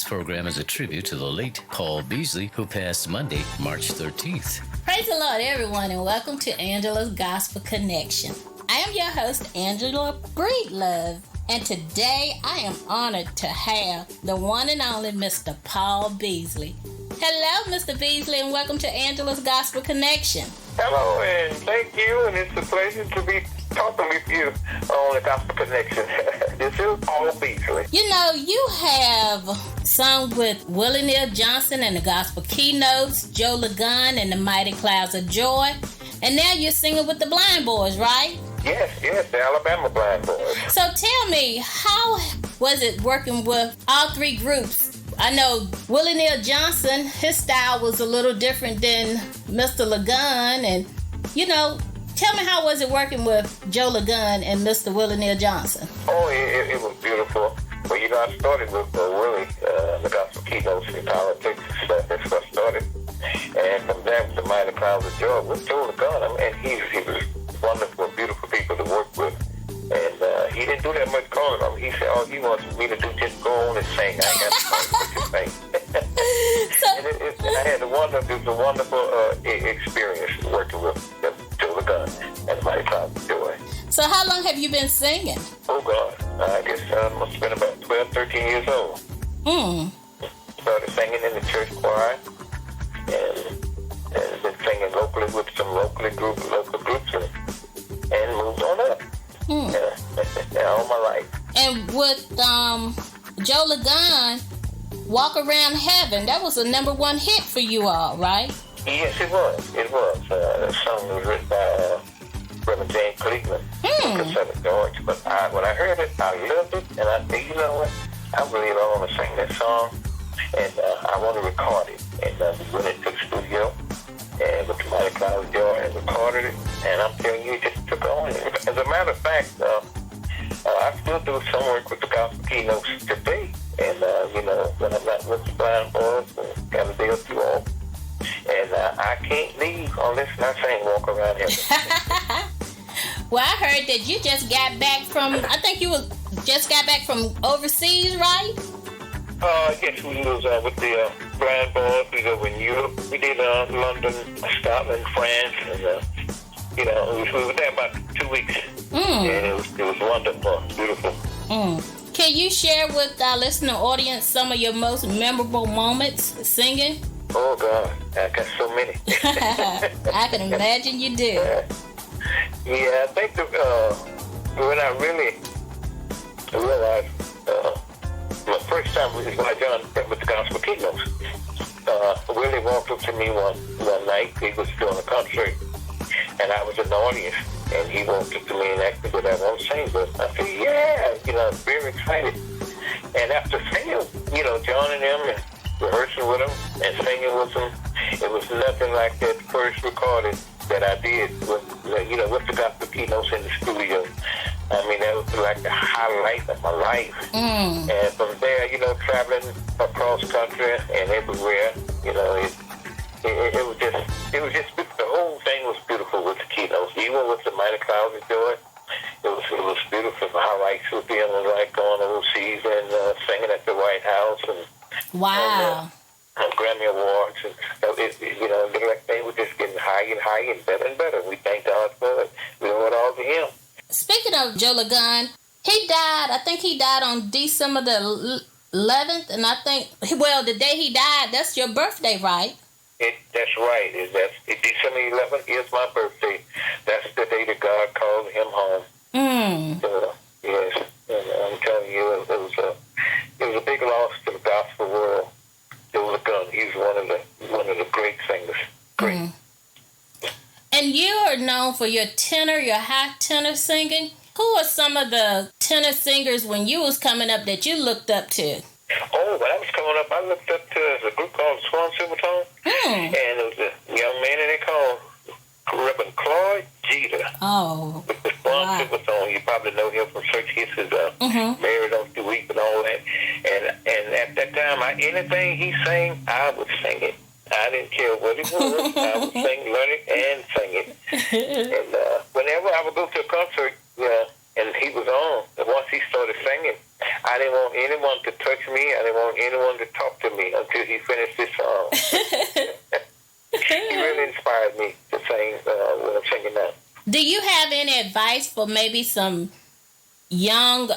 program is a tribute to the late Paul Beasley, who passed Monday, March 13th. Praise the Lord, everyone, and welcome to Angela's Gospel Connection. I am your host, Angela Breedlove, and today I am honored to have the one and only Mr. Paul Beasley. Hello, Mr. Beasley, and welcome to Angela's Gospel Connection. Hello, and thank you, and it's a pleasure to be talking with you on the Gospel Connection. This is Paul Beasley. You know, you have sung with Willie Neal Johnson and the Gospel Keynotes, Joe Lagun and the Mighty Clouds of Joy, and now you're singing with the Blind Boys, right? Yes, the Alabama Blind Boys. So tell me, how was it working with all three groups? I know Willie Neal Johnson, his style was a little different than Mr. Lagun, and, you know, tell me, how was it working with Joe Lagun and Mr. Willie Neal Johnson? Oh, it was beautiful. Well, you know, I started with Willie, the Gospel Keynotes in politics. That's where I started. And from there, with the Mighty Clouds of Joy, with Joe Lagun, and he was wonderful, beautiful people to work with. And he didn't do that much calling. He said, all he wants me to do just go on and sing. I ain't got to sing. And I had it was a wonderful experience working with Joe Lagun and Mighty Clouds of Joy. So how long have you been singing? Oh, God. I guess I must have been about 12, 13 years old. Started singing in the church choir and been singing locally with some local groups and moved on up. All my life. And with Joe Lagun, Walk Around Heaven, that was a number one hit for you all, right? Yes, it was. The song was written by Reverend James Cleveland from St. George. But when I heard it, I loved it, and I said, you know what? I believe I want to sing that song, and I want to record it. And we went into the studio and with the Mighty Clouds of Joy and recorded it, and I'm telling you, it just took on. As a matter of fact, I still do some work with the Gospel Keynotes today, and you know, when I'm not with the Blind Boys, got to deal with you all, and I can't leave unless I sing Walk Around Heaven. Well, I heard that you just got back from, I think you just got back from overseas, right? Yes, we was with the Blind Boys. We go in Europe. We did London, Scotland, France, and you know, we were there about 2 weeks, and it was wonderful, beautiful. Can you share with our listening audience some of your most memorable moments singing? Oh God, I got so many. I can imagine you do. Yeah, I think when I really realized my first time was when I joined with the Gospel Keynotes. Willie walked up to me one night. He was doing a concert, and I was in the audience. And he walked up to me and asked me that I want to sing with him. I said, yeah, you know, very excited. And after singing, you know, joining them and rehearsing with them and singing with them, it was nothing like that first recording that I did with, you know, with the Gospel Keynotes in the studio. I mean, that was like the highlight of my life. And from there, you know, traveling across country and everywhere, you know, it was just the whole thing was beautiful with the keynotes. Even with the Mighty Clouds of Joy, it was beautiful. The highlights would be like going overseas and singing at the White House Wow. and Grammy Awards, and you know, it looked like they were just getting higher and higher and better and better. We thank God for it. We owe it all to Him. Speaking of Joe Lagun, I think he died on December the 11th, and I think, well, the day he died, that's your birthday, right? That's right. December 11th is my birthday. That's the day that God called him home. So, yes, and I'm telling you, it was a big loss to the gospel world. Joe Lagun, he's one of the great singers. Great. And you are known for your high tenor singing. Who are some of the tenor singers when you was coming up that you looked up to? Oh, when I was coming up, I looked up to a group called Swan Silvertone, and it was a young man that they called Reverend Claude Jeter. Oh, with the Swan Silvertone. You probably know him from Church Hisses, Mary Don't You Weep and all that. And at that time, anything he sang, I would sing it. I didn't care what it was. I would sing, learn it, and sing it. And whenever I would go to a concert, and he was on, and once he started singing, I didn't want anyone to touch me. I didn't want anyone to talk to me until he finished this song. He really inspired me to sing when I'm singing now. Do you have any advice for maybe some young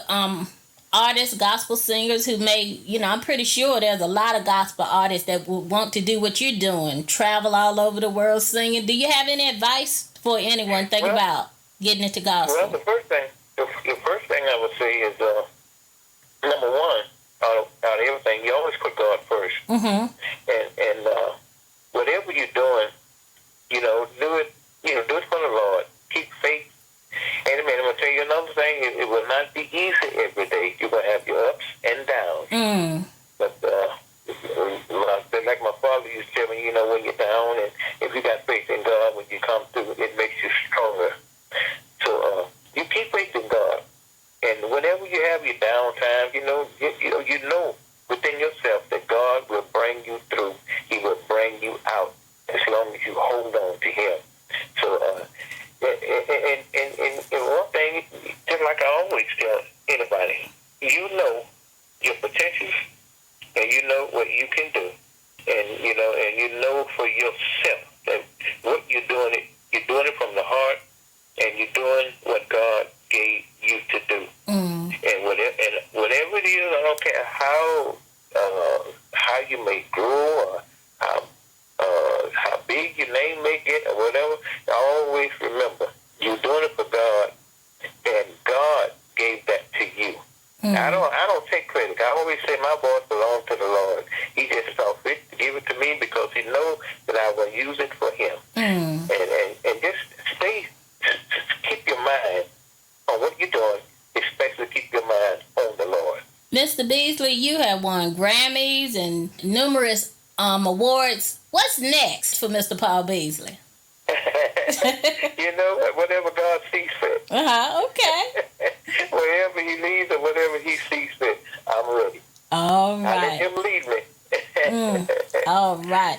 artists, gospel singers who may, I'm pretty sure there's a lot of gospel artists that would want to do what you're doing, travel all over the world singing. Do you have any advice for anyone thinking about getting into gospel? Well, the first thing I would say is, number one, out of everything, you always put God first. Mm-hmm. And whatever you're doing, do it for the Lord. Keep faith. And I'm going to tell you another thing. It will not be easy every day. You're going to have your ups and downs. Mm. But like my father used to tell me, when you're down, and if you got faith in God, when you come through, it makes you stronger. So you keep faith in God. And whenever you have your downtime, you know within yourself that God will bring you through. He will bring you out as long as you hold on to Him. So, and one thing, just like I always tell anybody, you know your potentials, and you know what you can do, and you know for yourself that what you're doing it from the heart, and you're doing what God gave you to do. Mm. And whatever it is, I don't care how you may grow or how big your name may get or whatever. Always remember, you're doing it for God, and God gave that to you. Mm. I don't take credit. I always say my voice belongs to the Lord. He just saw fit to give it to me because He knows that I will use it for Him. Mm. And just keep your mind on what you're doing, especially keep your mind on the Lord. Mr. Beasley, you have won Grammys and numerous awards. What's next for Mr. Paul Beasley? Whatever God sees fit. Okay. Wherever He leads or whatever He sees fit, I'm ready. All right. I let Him lead me. All right.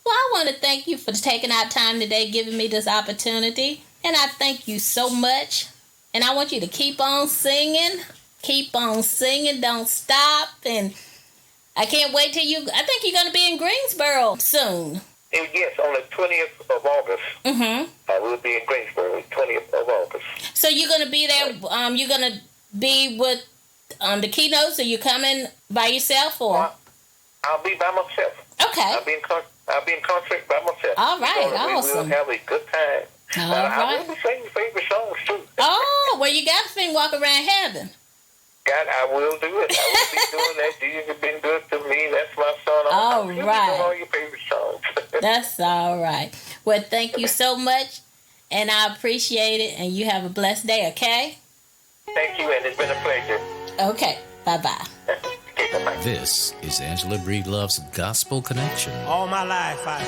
Well, I want to thank you for taking out time today, giving me this opportunity. And I thank you so much. And I want you to keep on singing. Keep on singing. Don't stop. And I can't wait till I think you're going to be in Greensboro soon. Yes, on the 20th of August. Mm-hmm. I will be in Greensboro, 20th of August. So you're going to be there, you're going to be with the keynotes, or you coming by yourself, or? I'll be by myself. Okay. I'll be in concert by myself. All right, awesome. We will have a good time. All right. I will be singing favorite songs, too. Oh, well, you got to sing Walk Around Heaven. God, I will do it. I will be doing that. Jesus has been good to me. That's my song. All right. right. All your favorite songs. That's all right. Well, thank you so much, and I appreciate it, and you have a blessed day, okay? Thank you, and it's been a pleasure. Okay. Bye-bye. Okay, bye-bye. This is Angela Breedlove's Gospel Connection. All my life, I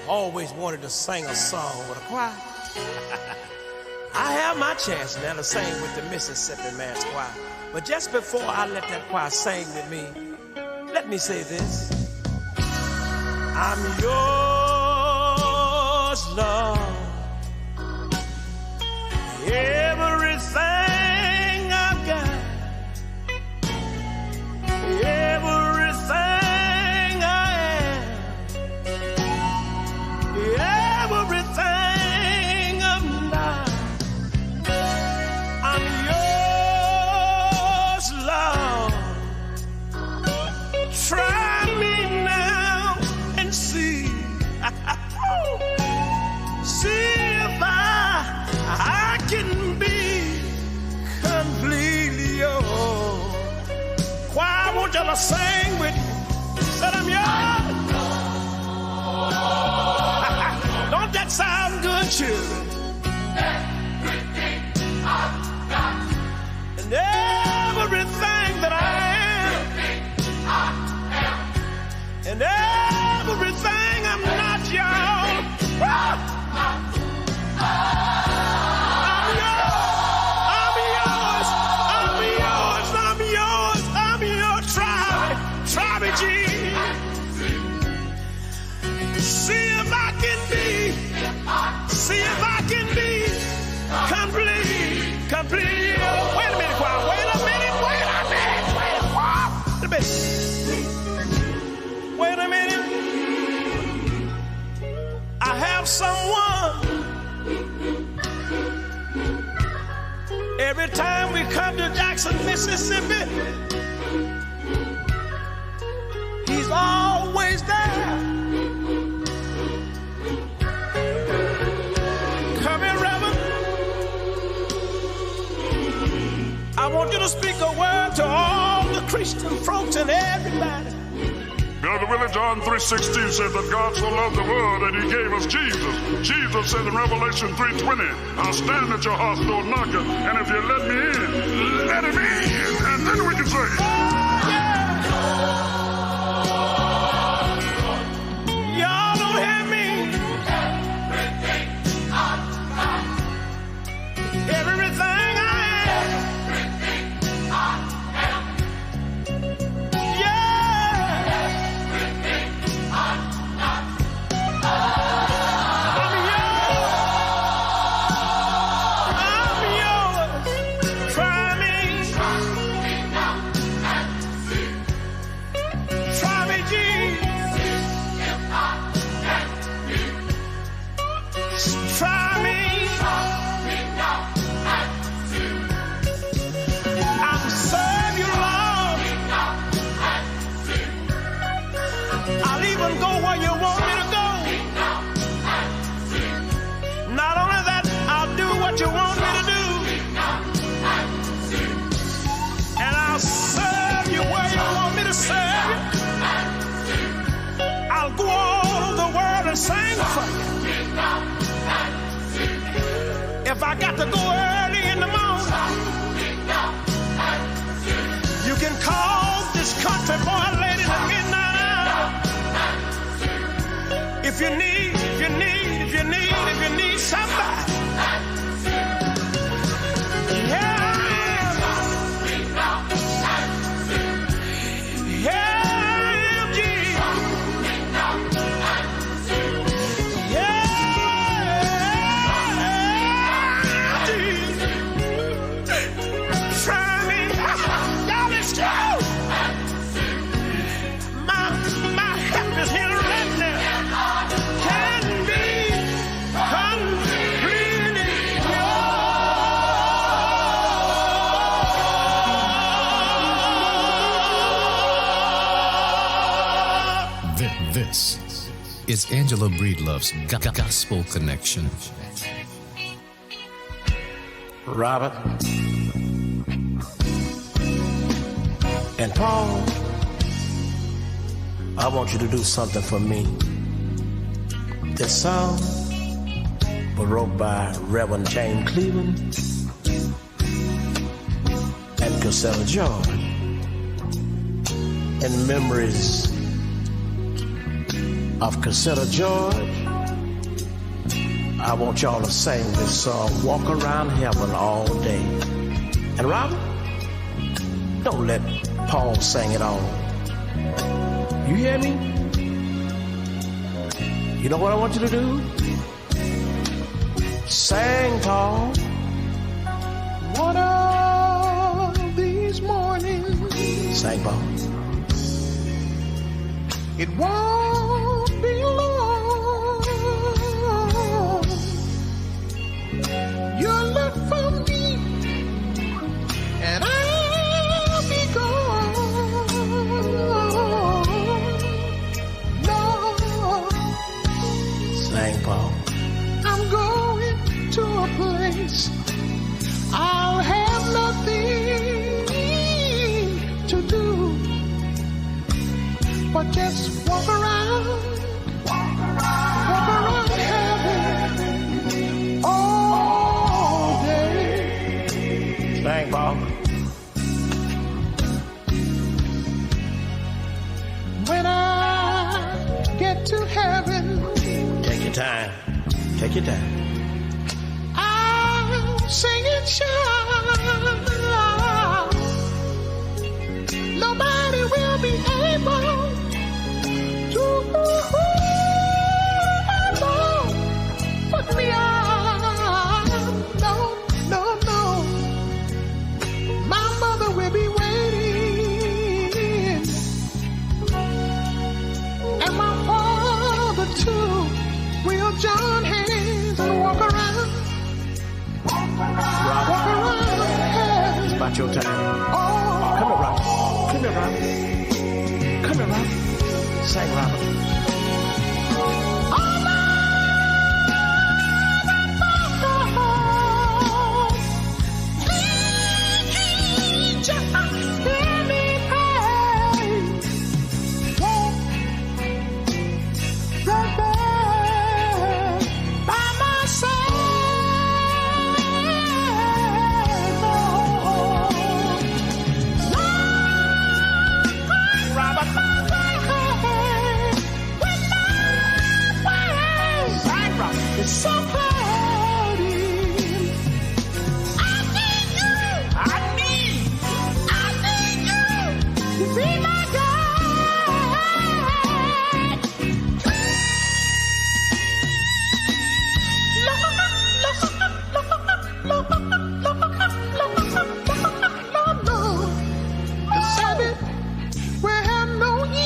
always wanted to sing a song with a choir. I have my chance now to sing with the Mississippi Mass Choir. But just before I let that choir sing with me, let me say this. I'm yours, Lord. Everything I've got, everything I am, everything I'm not, I'm yours, Lord. Try me now and see. See if I can be completely yours. Choir, I want y'all to sing with me. Said I'm yours. Don't that sound good, children? Everything I've got. And everything that I am. And everything I'm not, y'all. Try me, Jesus. See if I can be complete. Wait a minute, choir. Wait a minute. Wait a minute. I have someone. Every time we come to Jackson, Mississippi, he's always there. Come in, Reverend. I want you to speak a word to all the Christian folks and everybody. Brother Willie, John 3:16 said that God so loved the world that he gave us Jesus. Jesus said in Revelation 3:20, I'll stand at your house door knocking, and if you let me in, let him in. And then we can say, Oh, yeah. Y'all don't hear me. Everything I am. You want me to do, and I'll serve you where you want me to serve you. I'll go all over the world and sing for you. If I got to go early in the morning, you can call this country boy late in the midnight hour. If you need somebody. This is Angela Breedlove's Gospel Connection. Robert and Paul, I want you to do something for me. This song was wrote by Reverend James Cleveland and Casella George in memories of Casella George. I want y'all to sing this song, Walk Around Heaven All Day. And Robert, don't let Paul sing it all. You hear me? You know what I want you to do? Sing, Paul. One of these mornings. Sing, Paul. It won't be long. You'll look for me, and I'll be gone. Lord, sing, Paul. I'm going to a place I'll have nothing to do but just walk around heaven all day. Thank Bob. When I get to heaven, take your time. Take your time. I'll sing and shout. Nobody will be able to put me on. No, no, no. My mother will be waiting Sing, Robert. It's so cloudy. I need you. I need you to be my guide. Lord, the Sabbath will have no end.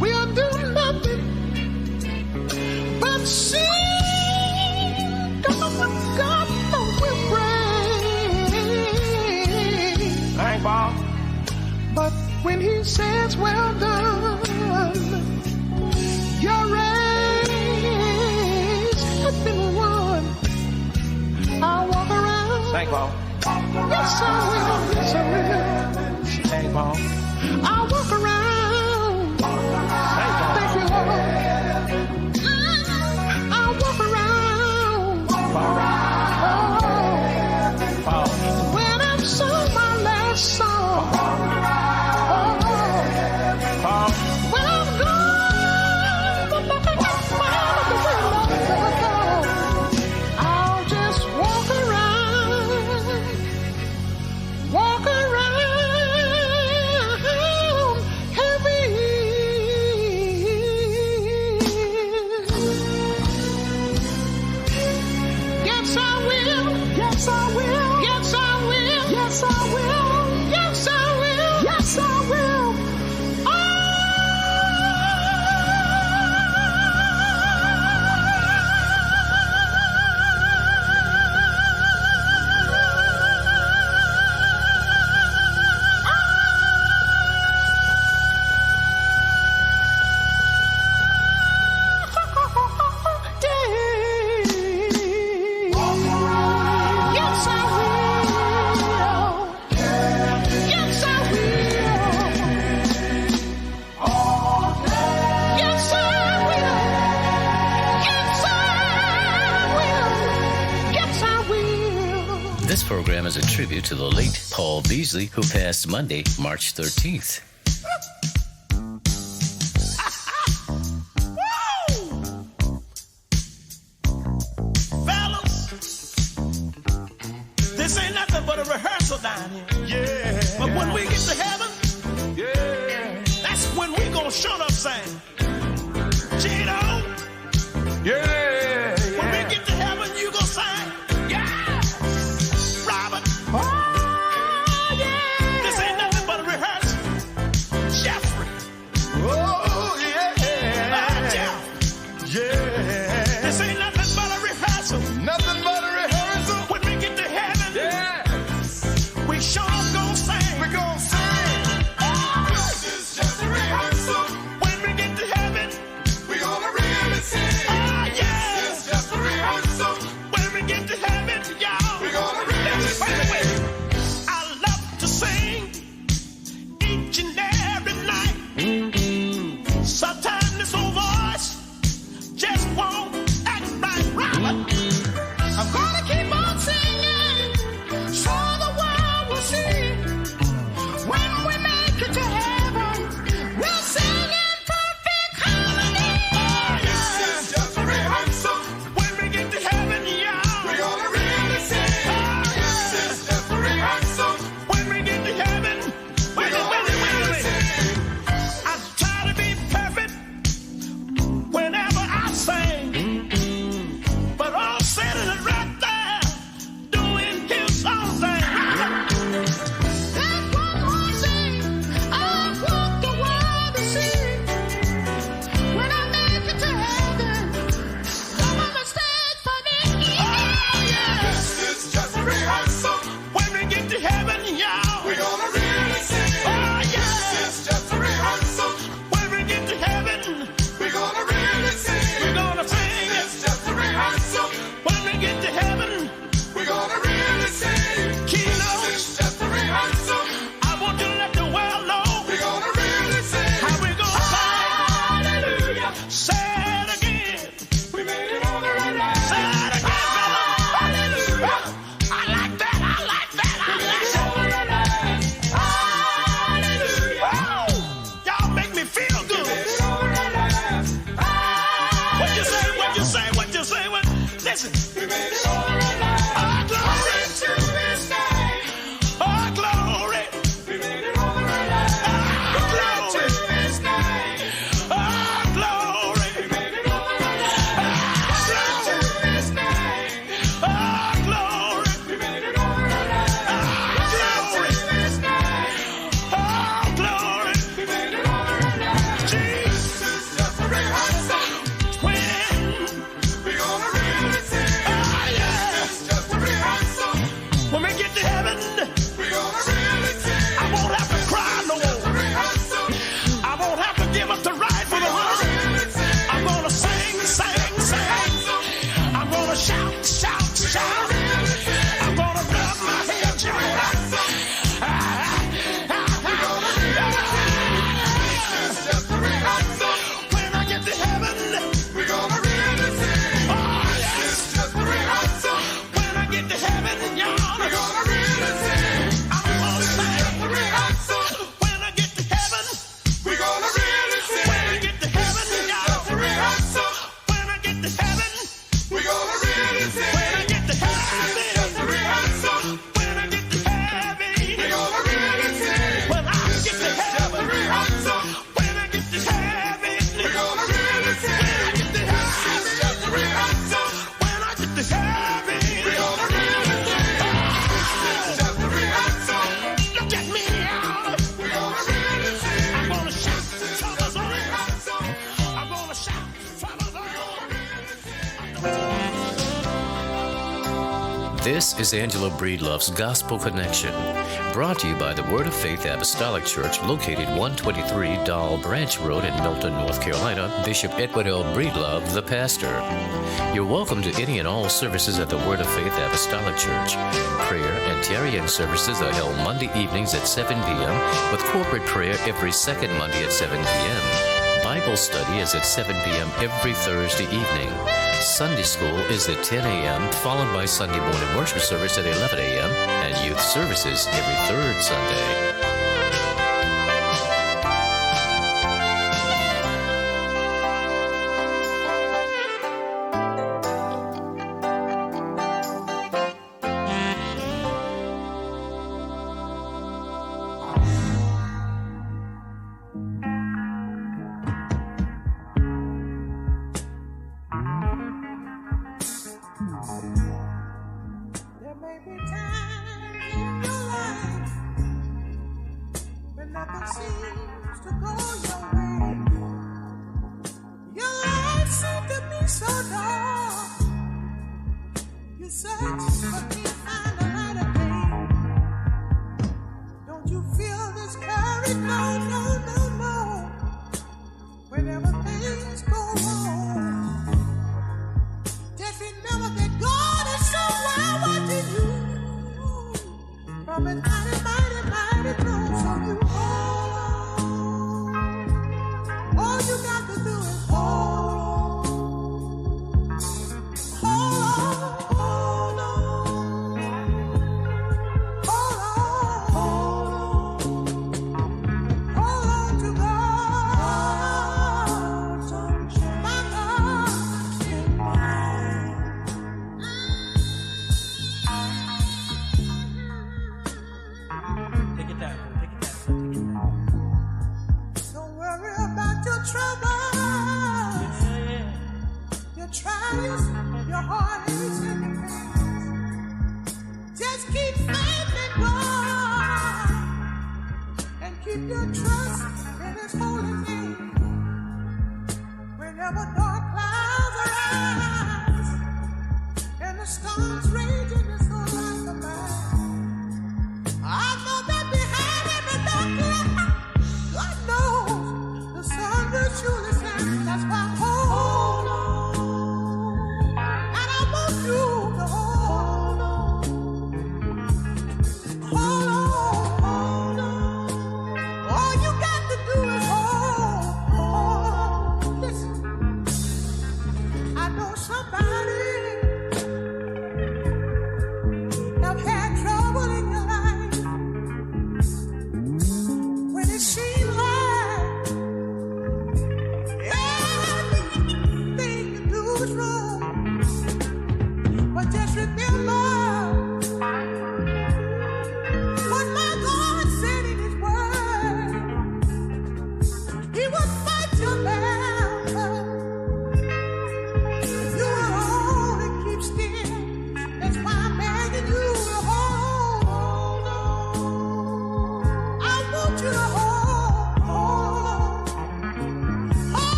We'll do nothing but sing. God will bring. I ain't Bob. But when he says, well done, your race has been won. I'll walk around. Thank Bob. Yes, I will. Yes, I will. Thank Bob. I'll walk around. Thank you, Lord. I'll walk around. When I've sung my last song. When I'm gone, I'll just walk around. Walk around. Yes, I will. Yes, I will. Yes, I will. Yes, I will. Yes, I will. Yes, I will. Yes, I will. Yes, I will. Yes, I will. Yes, I will. Yes, I will. This program is a tribute to the late Paul Beasley, who passed Monday, March 13th. Fellas, this ain't nothing but a rehearsal down here. Yeah. But when we get to heaven, yeah, that's when we gonna show up sing. Gino, yeah. When we get to heaven, you gonna sing. Yeah. Robert, oh yeah. This ain't nothing but a rehearsal. Jeffrey, oh yeah. Jeff, yeah. This ain't nothing but a rehearsal. Nothing but a rehearsal. When we get to heaven, yeah, we sure gonna sing. We gonna sing. Oh, this is just a rehearsal. When we get to heaven, we gonna really sing. Oh yeah, this is just a rehearsal. When we get to heaven, y'all, we gonna really sing. Wait. I love to sing each and every night. Sometimes this old voice just won't act right. Robert, I'm gonna keep on singing so the world will see. When we make it to heaven, we'll sing in perfect harmony. Oh, yeah. This is just a rehearsal. When we get to heaven, y'all, we're gonna really sing. Oh, yeah. This is just a rehearsal. When we get to heaven, wait. I try to be perfect whenever I sing. But all said and right there, doing his own thing. That's one more thing I want the world to see. When I make it to heaven, come on the stage for me. Oh, yeah. This is just a rehearsal. When we get to heaven, y'all, we're gonna really sing. Oh, This is Angela Breedlove's Gospel Connection, brought to you by the Word of Faith Apostolic Church, located 123 Doll Branch Road in Milton, North Carolina. Bishop Edward L. Breedlove, the pastor. You're welcome to any and all services at the Word of Faith Apostolic Church. Prayer and tarrying services are held Monday evenings at 7 p.m. with corporate prayer every second Monday at 7 p.m. Bible study is at 7 p.m. every Thursday evening. Sunday school is at 10 a.m., followed by Sunday morning worship service at 11 a.m., and youth services every third Sunday.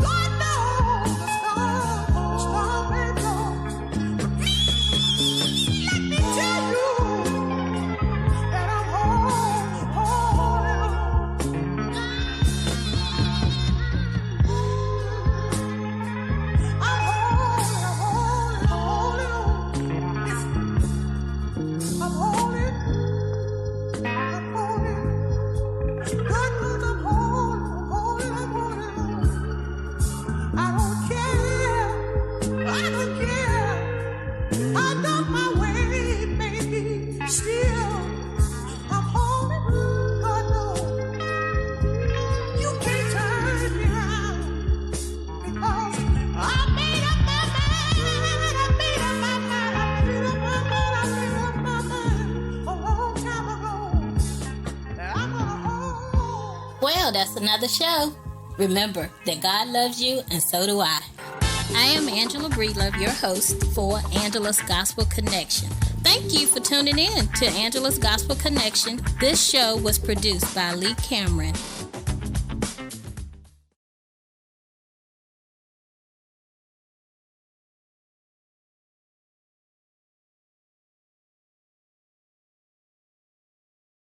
God knows the storm. Well, that's another show. Remember that God loves you, and so do I. I am Angela Breedlove, your host for Angela's Gospel Connection. Thank you for tuning in to Angela's Gospel Connection. This show was produced by Lee Cameron